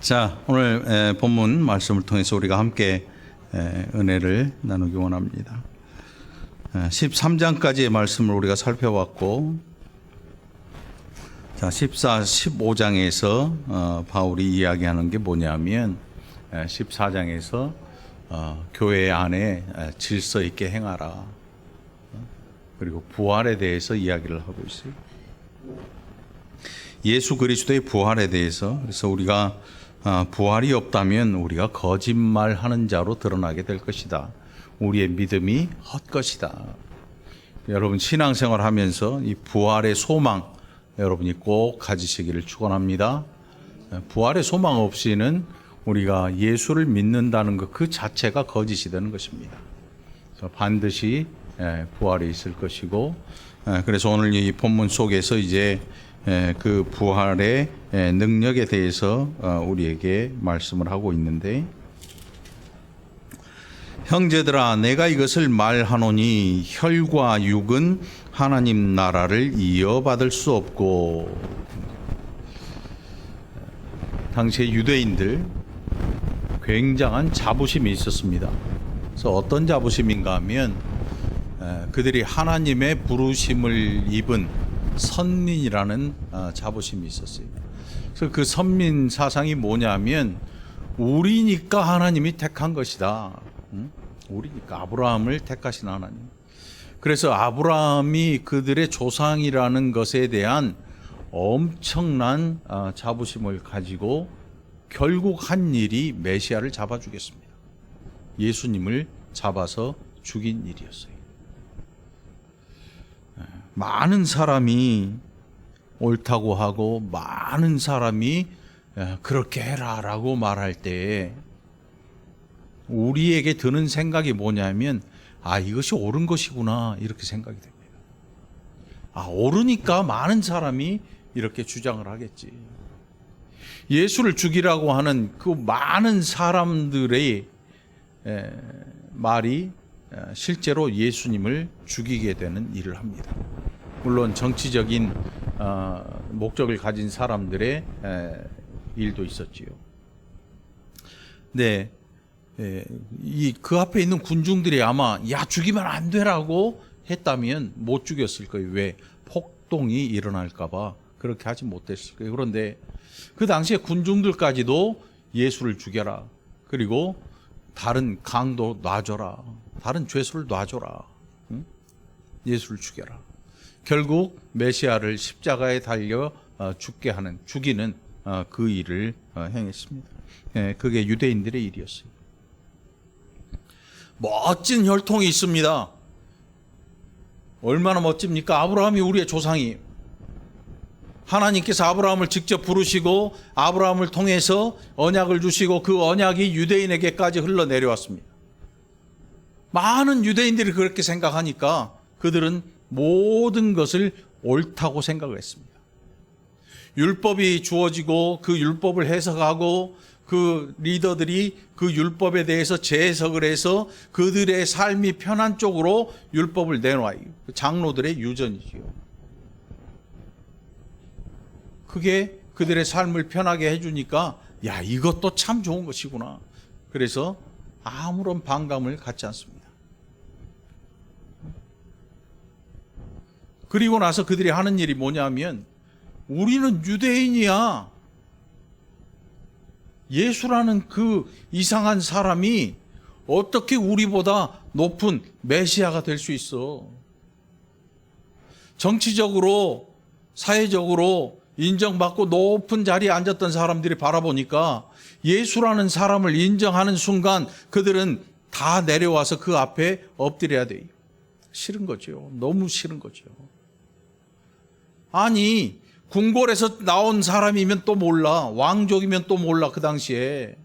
자, 오늘 본문 말씀을 통해서 우리가 함께 은혜를 나누기 원합니다. 13장까지의 말씀을 우리가 살펴봤고, 자, 14, 15장에서 바울이 이야기하는 게 뭐냐면 14장에서 교회 안에 질서 있게 행하라. 그리고 부활에 대해서 이야기를 하고 있어요. 예수 그리스도의 부활에 대해서. 그래서 우리가 부활이 없다면 우리가 거짓말하는 자로 드러나게 될 것이다. 우리의 믿음이 헛것이다. 여러분 신앙생활 하면서 이 부활의 소망 여러분이 꼭 가지시기를 축원합니다. 부활의 소망 없이는 우리가 예수를 믿는다는 것 그 자체가 거짓이 되는 것입니다. 그래서 반드시 부활이 있을 것이고, 그래서 오늘 이 본문 속에서 이제 그 부활의 능력에 대해서 우리에게 말씀을 하고 있는데, 형제들아 내가 이것을 말하노니 혈과 육은 하나님 나라를 이어받을 수 없고. 당시에 유대인들 굉장한 자부심이 있었습니다. 그래서 어떤 자부심인가 하면 그들이 하나님의 부르심을 입은 선민이라는 자부심이 있었어요. 그래서 그 선민 사상이 뭐냐면 우리니까 하나님이 택한 것이다. 우리니까 아브라함을 택하신 하나님. 그래서 아브라함이 그들의 조상이라는 것에 대한 엄청난 자부심을 가지고 결국 한 일이 메시아를 잡아주겠습니다. 예수님을 잡아서 죽인 일이었어요. 많은 사람이 옳다고 하고 많은 사람이 그렇게 해라라고 말할 때 우리에게 드는 생각이 뭐냐면 이것이 옳은 것이구나 이렇게 생각이 됩니다. 옳으니까 많은 사람이 이렇게 주장을 하겠지. 예수를 죽이라고 하는 그 많은 사람들의 말이 실제로 예수님을 죽이게 되는 일을 합니다. 물론 정치적인 목적을 가진 사람들의 일도 있었지요. 네, 그 앞에 있는 군중들이 아마 죽이면 안 되라고 했다면 못 죽였을 거예요. 왜? 폭동이 일어날까 봐 그렇게 하지 못했을 거예요. 그런데 그 당시에 군중들까지도 예수를 죽여라. 그리고 다른 강도 놔줘라. 다른 죄수를 놔줘라. 예수를 죽여라. 결국 메시아를 십자가에 달려 죽이는 그 일을 행했습니다. 그게 유대인들의 일이었어요. 멋진 혈통이 있습니다. 얼마나 멋집니까? 아브라함이 우리의 조상이에요. 하나님께서 아브라함을 직접 부르시고 아브라함을 통해서 언약을 주시고 그 언약이 유대인에게까지 흘러내려왔습니다. 많은 유대인들이 그렇게 생각하니까 그들은 모든 것을 옳다고 생각을 했습니다. 율법이 주어지고 그 율법을 해석하고 그 리더들이 그 율법에 대해서 재해석을 해서 그들의 삶이 편한 쪽으로 율법을 내놔요. 장로들의 유전이지요. 그게 그들의 삶을 편하게 해주니까 이것도 참 좋은 것이구나. 그래서 아무런 반감을 갖지 않습니다. 그리고 나서 그들이 하는 일이 뭐냐면 우리는 유대인이야. 예수라는 그 이상한 사람이 어떻게 우리보다 높은 메시아가 될 수 있어? 정치적으로, 사회적으로 인정받고 높은 자리에 앉았던 사람들이 바라보니까 예수라는 사람을 인정하는 순간 그들은 다 내려와서 그 앞에 엎드려야 돼요. 싫은 거죠. 너무 싫은 거죠. 아니, 궁궐에서 나온 사람이면 또 몰라. 왕족이면 또 몰라. 그 당시에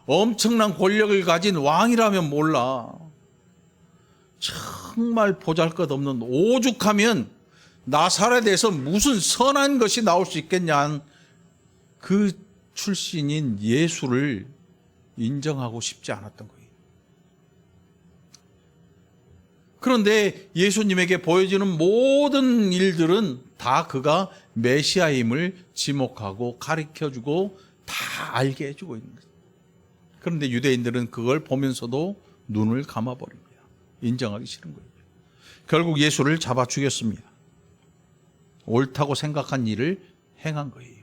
엄청난 권력을 가진 왕이라면 몰라. 정말 보잘것없는 오죽하면 나사렛에서 무슨 선한 것이 나올 수 있겠냐. 그 출신인 예수를 인정하고 싶지 않았던 거예요. 그런데 예수님에게 보여지는 모든 일들은 다 그가 메시아임을 지목하고 가르쳐주고 다 알게 해주고 있는 거죠. 그런데 유대인들은 그걸 보면서도 눈을 감아버립니다. 인정하기 싫은 거예요. 결국 예수를 잡아 죽였습니다. 옳다고 생각한 일을 행한 거예요.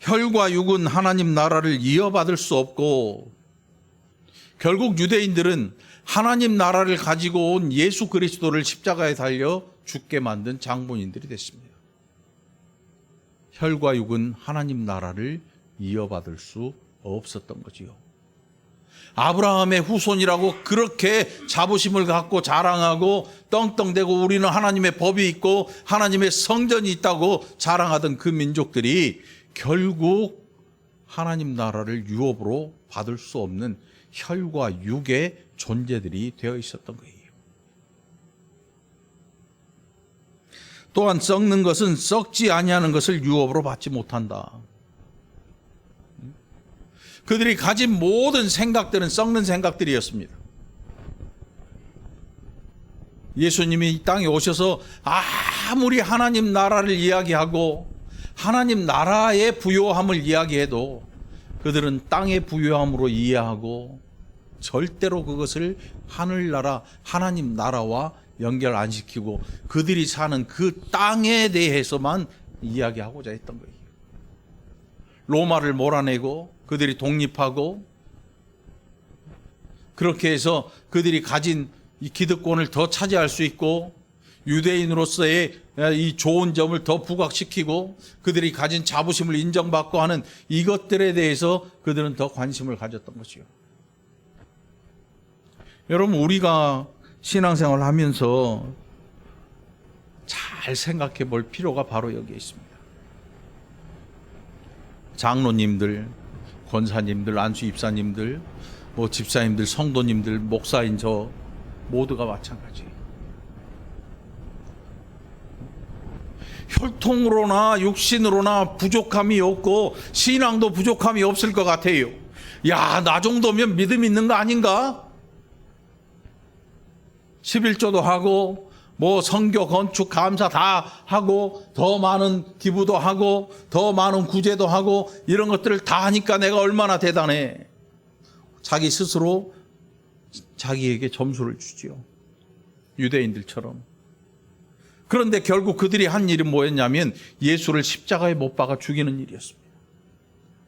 혈과 육은 하나님 나라를 이어받을 수 없고, 결국 유대인들은 하나님 나라를 가지고 온 예수 그리스도를 십자가에 달려 죽게 만든 장본인들이 됐습니다. 혈과 육은 하나님 나라를 이어받을 수 없었던 거지요. 아브라함의 후손이라고 그렇게 자부심을 갖고 자랑하고 떵떵대고 우리는 하나님의 법이 있고 하나님의 성전이 있다고 자랑하던 그 민족들이 결국 하나님 나라를 유업으로 받을 수 없는 혈과 육의 존재들이 되어 있었던 거예요. 또한 썩는 것은 썩지 아니하는 것을 유업으로 받지 못한다. 그들이 가진 모든 생각들은 썩는 생각들이었습니다. 예수님이 이 땅에 오셔서 아무리 하나님 나라를 이야기하고 하나님 나라의 부요함을 이야기해도 그들은 땅의 부요함으로 이해하고 절대로 그것을 하늘나라, 하나님 나라와 연결 안 시키고 그들이 사는 그 땅에 대해서만 이야기하고자 했던 거예요. 로마를 몰아내고 그들이 독립하고 그렇게 해서 그들이 가진 이 기득권을 더 차지할 수 있고 유대인으로서의 이 좋은 점을 더 부각시키고 그들이 가진 자부심을 인정받고 하는 이것들에 대해서 그들은 더 관심을 가졌던 것이요. 여러분, 우리가 신앙생활을 하면서 잘 생각해 볼 필요가 바로 여기에 있습니다. 장로님들, 권사님들, 안수 입사님들, 집사님들, 성도님들, 목사인 저 모두가 마찬가지예요. 혈통으로나 육신으로나 부족함이 없고 신앙도 부족함이 없을 것 같아요. 야, 나 정도면 믿음 있는 거 아닌가? 11조도 하고 성교 건축 감사 다 하고 더 많은 기부도 하고 더 많은 구제도 하고 이런 것들을 다 하니까 내가 얼마나 대단해. 자기 스스로 자기에게 점수를 주지요. 유대인들처럼. 그런데 결국 그들이 한 일은 뭐였냐면 예수를 십자가에 못 박아 죽이는 일이었습니다.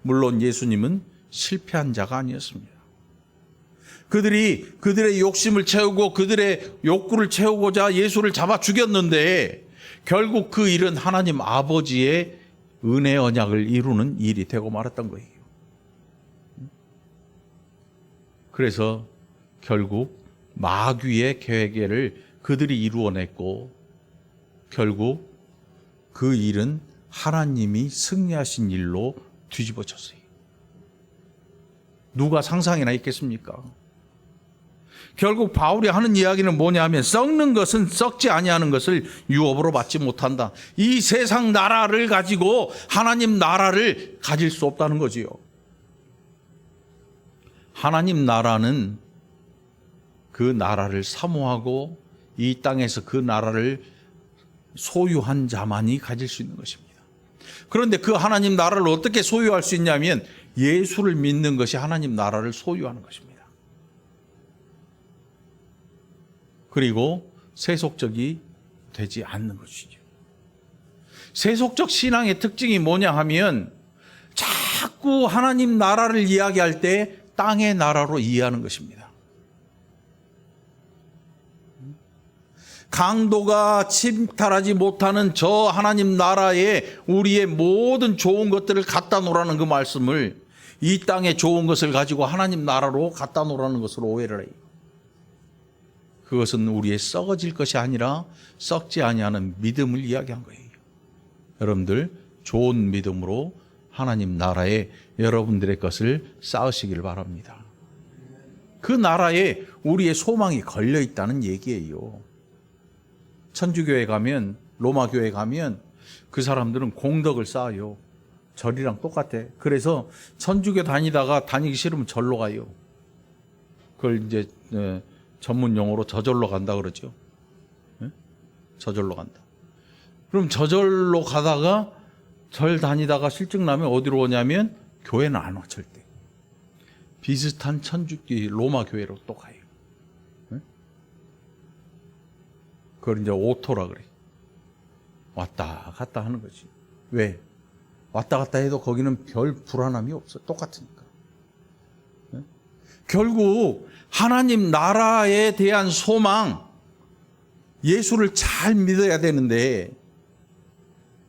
물론 예수님은 실패한 자가 아니었습니다. 그들이 그들의 욕심을 채우고 그들의 욕구를 채우고자 예수를 잡아 죽였는데 결국 그 일은 하나님 아버지의 은혜 언약을 이루는 일이 되고 말았던 거예요. 그래서 결국 마귀의 계획을 그들이 이루어냈고 결국 그 일은 하나님이 승리하신 일로 뒤집어졌어요. 누가 상상이나 있겠습니까? 결국 바울이 하는 이야기는 뭐냐면 썩는 것은 썩지 아니하는 것을 유업으로 받지 못한다. 이 세상 나라를 가지고 하나님 나라를 가질 수 없다는 거지요. 하나님 나라는 그 나라를 사모하고 이 땅에서 그 나라를 소유한 자만이 가질 수 있는 것입니다. 그런데 그 하나님 나라를 어떻게 소유할 수 있냐면 예수를 믿는 것이 하나님 나라를 소유하는 것입니다. 그리고 세속적이 되지 않는 것이죠. 세속적 신앙의 특징이 뭐냐 하면 자꾸 하나님 나라를 이야기할 때 땅의 나라로 이해하는 것입니다. 강도가 침탈하지 못하는 저 하나님 나라에 우리의 모든 좋은 것들을 갖다 놓으라는 그 말씀을 이 땅의 좋은 것을 가지고 하나님 나라로 갖다 놓으라는 것으로 오해를 해요. 그것은 우리의 썩어질 것이 아니라 썩지 아니하는 믿음을 이야기한 거예요. 여러분들 좋은 믿음으로 하나님 나라에 여러분들의 것을 쌓으시길 바랍니다. 그 나라에 우리의 소망이 걸려 있다는 얘기예요. 천주교에 가면, 로마 교회 가면 그 사람들은 공덕을 쌓아요. 절이랑 똑같아. 그래서 천주교 다니다가 다니기 싫으면 절로 가요. 그걸 이제 전문 용어로 저절로 간다 그러죠. 저절로 간다. 그럼 저절로 가다가 절 다니다가 실증 나면 어디로 오냐면 교회는 안 와, 절대. 비슷한 천주교 로마 교회로 또 가요. 네? 그걸 이제 오토라 그래. 왔다 갔다 하는 거지. 왜? 왔다 갔다 해도 거기는 별 불안함이 없어. 똑같으니까. 네? 결국 하나님 나라에 대한 소망, 예수를 잘 믿어야 되는데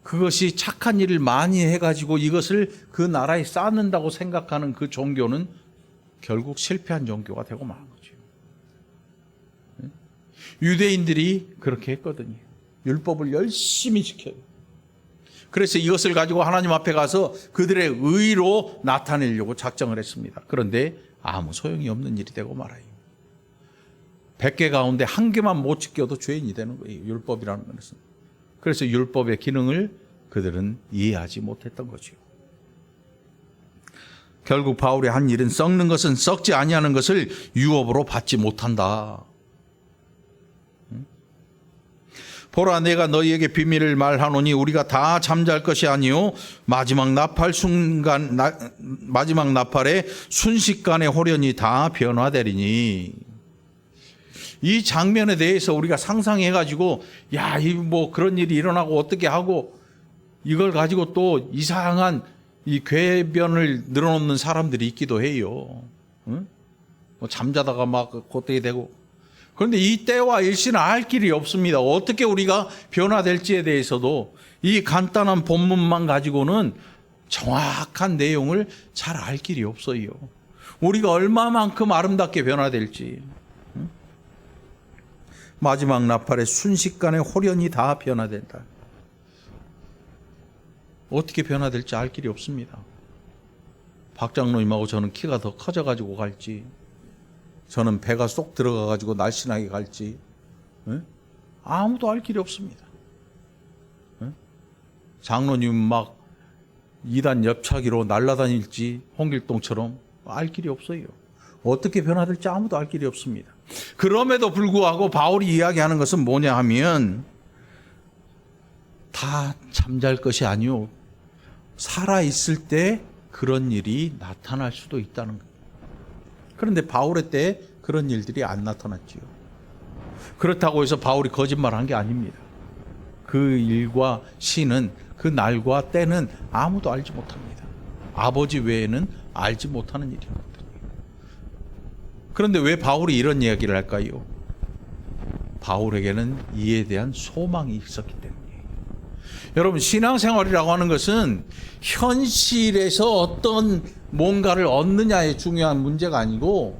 그것이 착한 일을 많이 해가지고 이것을 그 나라에 쌓는다고 생각하는 그 종교는 결국 실패한 종교가 되고 마는 거죠. 네? 유대인들이 그렇게 했거든요. 율법을 열심히 지켜요. 그래서 이것을 가지고 하나님 앞에 가서 그들의 의로 나타내려고 작정을 했습니다. 그런데 아무 소용이 없는 일이 되고 말아요. 100개 가운데 한 개만 못 지켜도 죄인이 되는 거예요. 율법이라는 것은. 그래서 율법의 기능을 그들은 이해하지 못했던 거죠. 결국 바울이 한 일은 썩는 것은 썩지 아니하는 것을 유업으로 받지 못한다. 보라, 내가 너희에게 비밀을 말하노니 우리가 다 잠잘 것이 아니요 마지막 나팔에 순식간에 호련히 다 변화되리니. 이 장면에 대해서 우리가 상상해가지고 야, 이 뭐 그런 일이 일어나고 어떻게 하고 이걸 가지고 또 이상한 이 궤변을 늘어놓는 사람들이 있기도 해요. 응? 뭐 잠자다가 막 콧대기 대고. 그런데 이 때와 일시는 알 길이 없습니다. 어떻게 우리가 변화될지에 대해서도 이 간단한 본문만 가지고는 정확한 내용을 잘 알 길이 없어요. 우리가 얼마만큼 아름답게 변화될지. 마지막 나팔에 순식간에 호련히 다 변화된다. 어떻게 변화될지 알 길이 없습니다. 박 장로님하고 저는 키가 더 커져가지고 갈지, 저는 배가 쏙 들어가가지고 날씬하게 갈지, 아무도 알 길이 없습니다. 장로님 막 2단 옆차기로 날아다닐지 홍길동처럼 알 길이 없어요. 어떻게 변화될지 아무도 알 길이 없습니다. 그럼에도 불구하고 바울이 이야기하는 것은 뭐냐 하면 다 잠잘 것이 아니요 살아있을 때 그런 일이 나타날 수도 있다는 거예요. 그런데 바울의 때 그런 일들이 안 나타났지요. 그렇다고 해서 바울이 거짓말한 게 아닙니다. 그 일과 시는, 그 날과 때는 아무도 알지 못합니다. 아버지 외에는 알지 못하는 일이거든요. 그런데 왜 바울이 이런 이야기를 할까요? 바울에게는 이에 대한 소망이 있었기 때문이에요. 여러분, 신앙생활이라고 하는 것은 현실에서 어떤 뭔가를 얻느냐의 중요한 문제가 아니고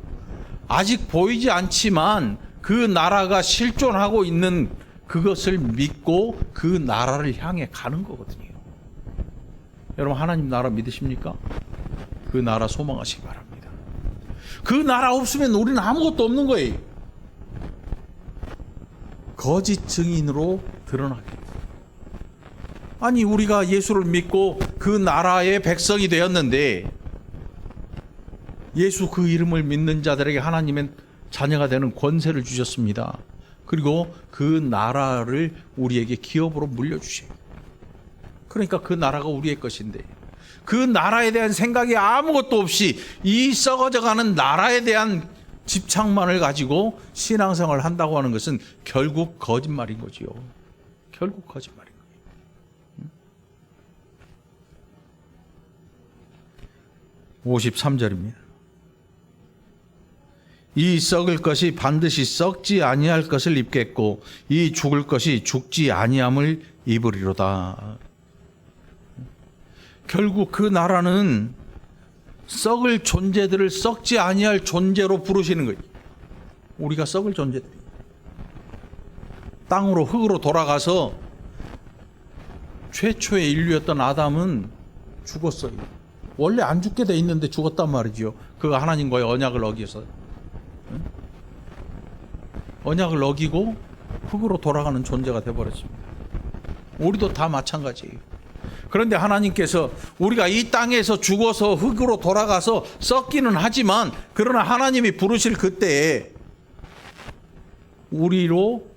아직 보이지 않지만 그 나라가 실존하고 있는 그것을 믿고 그 나라를 향해 가는 거거든요. 여러분, 하나님 나라 믿으십니까? 그 나라 소망하시기 바랍니다. 그 나라 없으면 우리는 아무것도 없는 거예요. 거짓 증인으로 드러나게. 아니, 우리가 예수를 믿고 그 나라의 백성이 되었는데 예수 그 이름을 믿는 자들에게 하나님은 자녀가 되는 권세를 주셨습니다. 그리고 그 나라를 우리에게 기업으로 물려주셔요. 그러니까 그 나라가 우리의 것인데 그 나라에 대한 생각이 아무것도 없이 이 썩어져가는 나라에 대한 집착만을 가지고 신앙생활을 한다고 하는 것은 결국 거짓말인 거지요. 결국 거짓말인 거예요. 53절입니다. 이 썩을 것이 반드시 썩지 아니할 것을 입겠고 이 죽을 것이 죽지 아니함을 입으리로다. 결국 그 나라는 썩을 존재들을 썩지 아니할 존재로 부르시는 거예요. 우리가 썩을 존재들. 땅으로, 흙으로 돌아가서 최초의 인류였던 아담은 죽었어요. 원래 안 죽게 돼 있는데 죽었단 말이죠. 그가 하나님과의 언약을 어겨서. 언약을 어기고 흙으로 돌아가는 존재가 되어버렸습니다. 우리도 다 마찬가지예요. 그런데 하나님께서 우리가 이 땅에서 죽어서 흙으로 돌아가서 썩기는 하지만 그러나 하나님이 부르실 그때에 우리로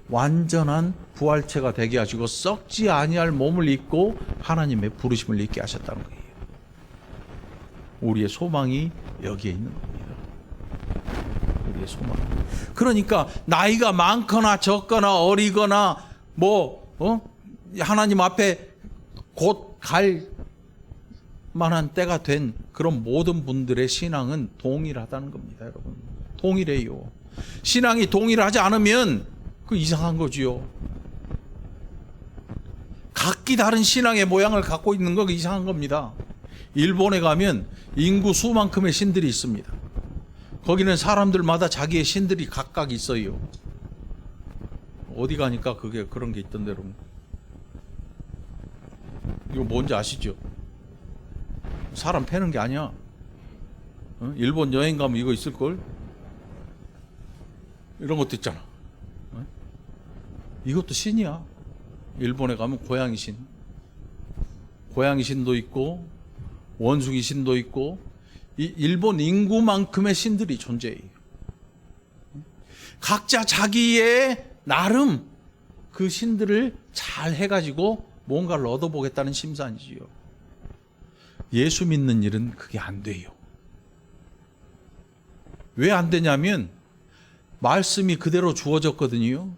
완전한 부활체가 되게 하시고 썩지 아니할 몸을 입고 하나님의 부르심을 입게 하셨다는 거예요. 우리의 소망이 여기에 있는 겁니다. 우리의 소망. 그러니까 나이가 많거나 적거나 어리거나 하나님 앞에 곧 갈 만한 때가 된 그런 모든 분들의 신앙은 동일하다는 겁니다, 여러분. 동일해요. 신앙이 동일하지 않으면 그 이상한 거지요. 각기 다른 신앙의 모양을 갖고 있는 거 이상한 겁니다. 일본에 가면 인구 수만큼의 신들이 있습니다. 거기는 사람들마다 자기의 신들이 각각 있어요. 어디 가니까 그게 그런 게 있던데, 여러분. 이거 뭔지 아시죠? 사람 패는 게 아니야. 일본 여행 가면 이거 있을걸? 이런 것도 있잖아. 이것도 신이야. 일본에 가면 고양이 신. 고양이 신도 있고 원숭이 신도 있고 이 일본 인구만큼의 신들이 존재해요. 각자 자기의 나름 그 신들을 잘 해가지고 뭔가를 얻어보겠다는 심산이지요. 예수 믿는 일은 그게 안 돼요. 왜 안 되냐면 말씀이 그대로 주어졌거든요.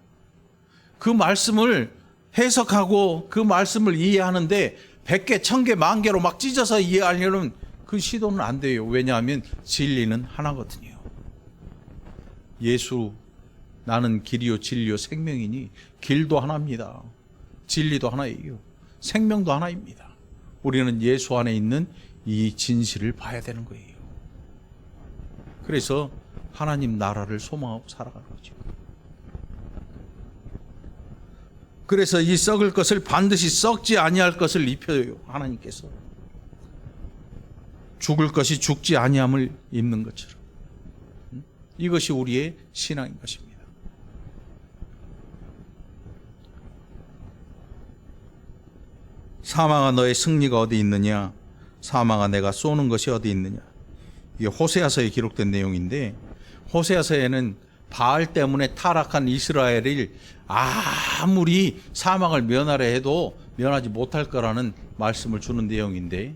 그 말씀을 해석하고 그 말씀을 이해하는데 100개, 1000개, 10,000개로 막 찢어서 이해하려면 그 시도는 안 돼요. 왜냐하면 진리는 하나거든요. 예수, 나는 길이요 진리요 생명이니 길도 하나입니다. 진리도 하나예요. 생명도 하나입니다. 우리는 예수 안에 있는 이 진실을 봐야 되는 거예요. 그래서 하나님 나라를 소망하고 살아가는 거죠. 그래서 이 썩을 것을 반드시 썩지 아니할 것을 입혀요. 하나님께서 죽을 것이 죽지 아니함을 입는 것처럼. 이것이 우리의 신앙인 것입니다. 사망아 너의 승리가 어디 있느냐? 사망아 내가 쏘는 것이 어디 있느냐? 이게 호세아서에 기록된 내용인데, 호세아서에는 바알 때문에 타락한 이스라엘을 아무리 사망을 면하려 해도 면하지 못할 거라는 말씀을 주는 내용인데,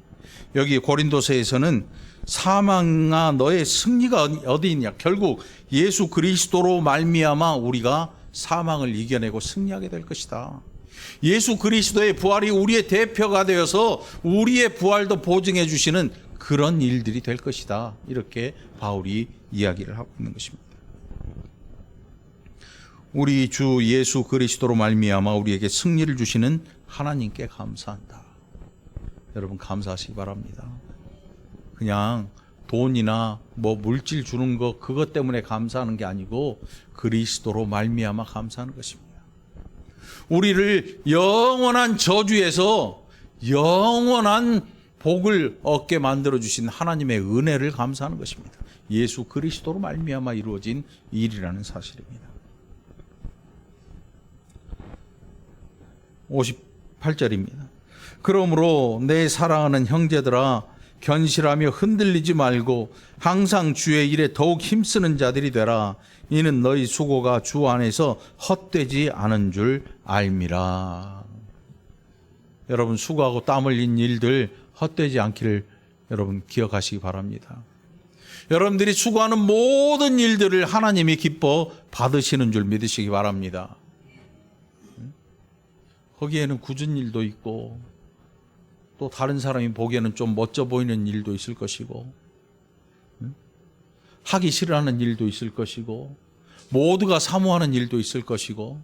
여기 고린도서에서는 사망아 너의 승리가 어디 있냐? 결국 예수 그리스도로 말미암아 우리가 사망을 이겨내고 승리하게 될 것이다. 예수 그리스도의 부활이 우리의 대표가 되어서 우리의 부활도 보증해 주시는 그런 일들이 될 것이다. 이렇게 바울이 이야기를 하고 있는 것입니다. 우리 주 예수 그리스도로 말미암아 우리에게 승리를 주시는 하나님께 감사한다. 여러분 감사하시기 바랍니다. 그냥 돈이나 물질 주는 거 그것 때문에 감사하는 게 아니고 그리스도로 말미암아 감사하는 것입니다. 우리를 영원한 저주에서 영원한 복을 얻게 만들어 주신 하나님의 은혜를 감사하는 것입니다. 예수 그리스도로 말미암아 이루어진 일이라는 사실입니다. 58절입니다. 그러므로 내 사랑하는 형제들아 견실하며 흔들리지 말고 항상 주의 일에 더욱 힘쓰는 자들이 되라. 이는 너희 수고가 주 안에서 헛되지 않은 줄 알미라. 여러분 수고하고 땀 흘린 일들 헛되지 않기를 여러분 기억하시기 바랍니다. 여러분들이 수고하는 모든 일들을 하나님이 기뻐 받으시는 줄 믿으시기 바랍니다. 거기에는 굳은 일도 있고 또 다른 사람이 보기에는 좀 멋져 보이는 일도 있을 것이고 하기 싫어하는 일도 있을 것이고 모두가 사모하는 일도 있을 것이고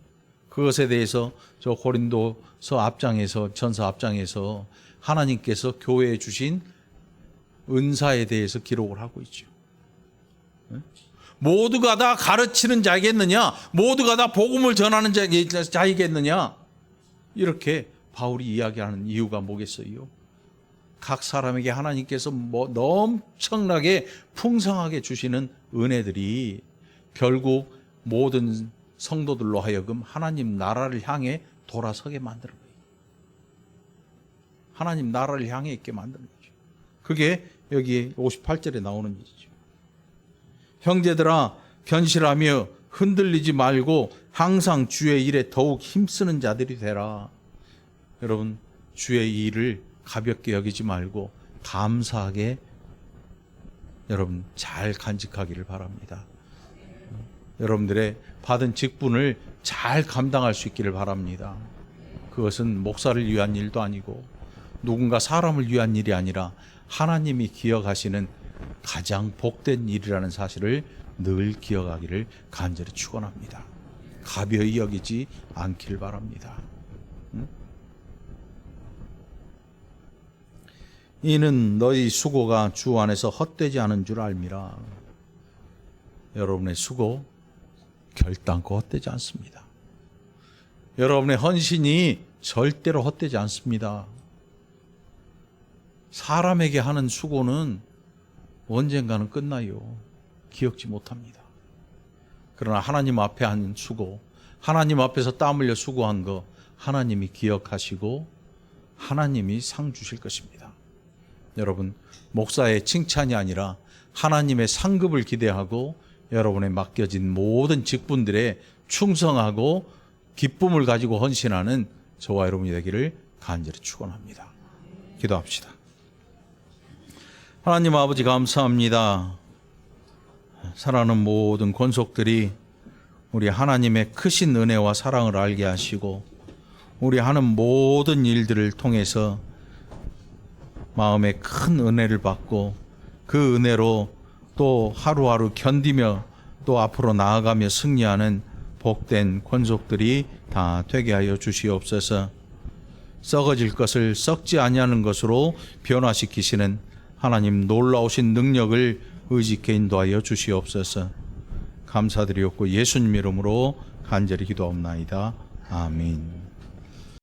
그것에 대해서 저 고린도서 앞장에서 전서 앞장에서 하나님께서 교회에 주신 은사에 대해서 기록을 하고 있죠. 모두가 다 가르치는 자이겠느냐? 모두가 다 복음을 전하는 자이겠느냐? 이렇게 바울이 이야기하는 이유가 뭐겠어요? 각 사람에게 하나님께서 엄청나게 풍성하게 주시는 은혜들이 결국 모든 성도들로 하여금 하나님 나라를 향해 돌아서게 만드는 거예요. 하나님 나라를 향해 있게 만드는 거죠. 그게 여기 58절에 나오는 일이죠. 형제들아 견실하며 흔들리지 말고 항상 주의 일에 더욱 힘쓰는 자들이 되라. 여러분, 주의 일을 가볍게 여기지 말고 감사하게 여러분 잘 간직하기를 바랍니다. 여러분들의 받은 직분을 잘 감당할 수 있기를 바랍니다. 그것은 목사를 위한 일도 아니고 누군가 사람을 위한 일이 아니라 하나님이 기억하시는 가장 복된 일이라는 사실을 늘 기억하기를 간절히 축원합니다. 가벼이 여기지 않길 바랍니다. 이는 너희 수고가 주 안에서 헛되지 않은 줄 알미라. 여러분의 수고 결단코 헛되지 않습니다. 여러분의 헌신이 절대로 헛되지 않습니다. 사람에게 하는 수고는 언젠가는 끝나요. 기억지 못합니다. 그러나 하나님 앞에 한 수고, 하나님 앞에서 땀 흘려 수고한 거 하나님이 기억하시고 하나님이 상 주실 것입니다. 여러분, 목사의 칭찬이 아니라 하나님의 상급을 기대하고 여러분의 맡겨진 모든 직분들에 충성하고 기쁨을 가지고 헌신하는 저와 여러분이 되기를 간절히 축원합니다. 기도합시다. 하나님 아버지 감사합니다. 사랑하는 모든 권속들이 우리 하나님의 크신 은혜와 사랑을 알게 하시고 우리 하는 모든 일들을 통해서 마음에 큰 은혜를 받고 그 은혜로 또 하루하루 견디며 또 앞으로 나아가며 승리하는 복된 권속들이 다 되게 하여 주시옵소서. 썩어질 것을 썩지 아니하는 것으로 변화시키시는 하나님 놀라우신 능력을 의지케 인도하여 주시옵소서. 감사드리옵고 예수님 이름으로 간절히 기도하옵나이다. 아멘.